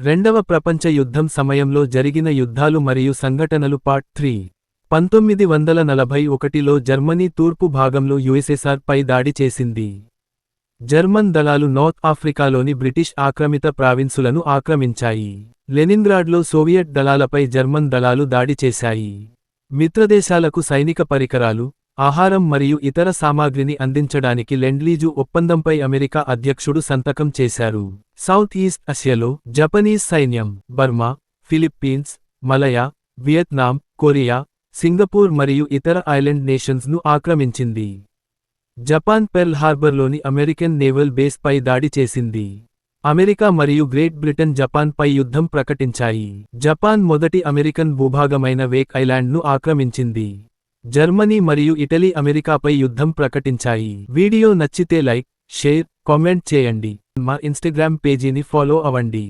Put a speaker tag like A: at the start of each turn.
A: రెండవ ప్రపంచ యుద్ధం సమయంలో జరిగిన యుద్ధాలు మరియు సంఘటనలు పార్ట్ 3 1941లో జర్మనీ తూర్పు భాగంలో యుఎస్ఎస్ఆర్ పై దాడి చేసింది. జర్మన్ దళాలు నార్త్ ఆఫ్రికాలోని బ్రిటిష్ ఆక్రమిత ప్రావిన్సులను ఆక్రమించాయి. లెనిన్గ్రాడ్లో సోవియట్ దళాలపై జర్మన్ దళాలు దాడి చేశాయి. మిత్రదేశాలకు సైనిక పరికరాలు, ఆహారం మరియు ఇతర సామాగ్రిని అందించడానికి లెండ్లీజు ఒప్పందంపై అమెరికా అధ్యక్షుడు సంతకం చేశారు. సౌత్ ఈస్ట్ ఆసియాలో జపనీస్ సైన్యం Burma, Philippines, Malaya, Vietnam, Korea, Singapore మరియు ఇతర ఐలాండ్ నేషన్స్ను ఆక్రమించింది. జపాన్ పెర్ల్ హార్బర్లోని అమెరికన్ నేవల్ బేస్ పై దాడి చేసింది. అమెరికా మరియు గ్రేట్ బ్రిటన్ జపాన్ పై యుద్ధం ప్రకటించాయి. జపాన్ మొదటి అమెరికన్ భూభాగమైన వేక్ ఐలాండ్ను ఆక్రమించింది. జర్మనీ మరియు ఇటలీ అమెరికాపై యుద్ధం ప్రకటించాయి. వీడియో నచ్చితే లైక్, షేర్, కామెంట్ చేయండి. మా ఇన్స్టాగ్రామ్ పేజీని ఫాలో అవ్వండి.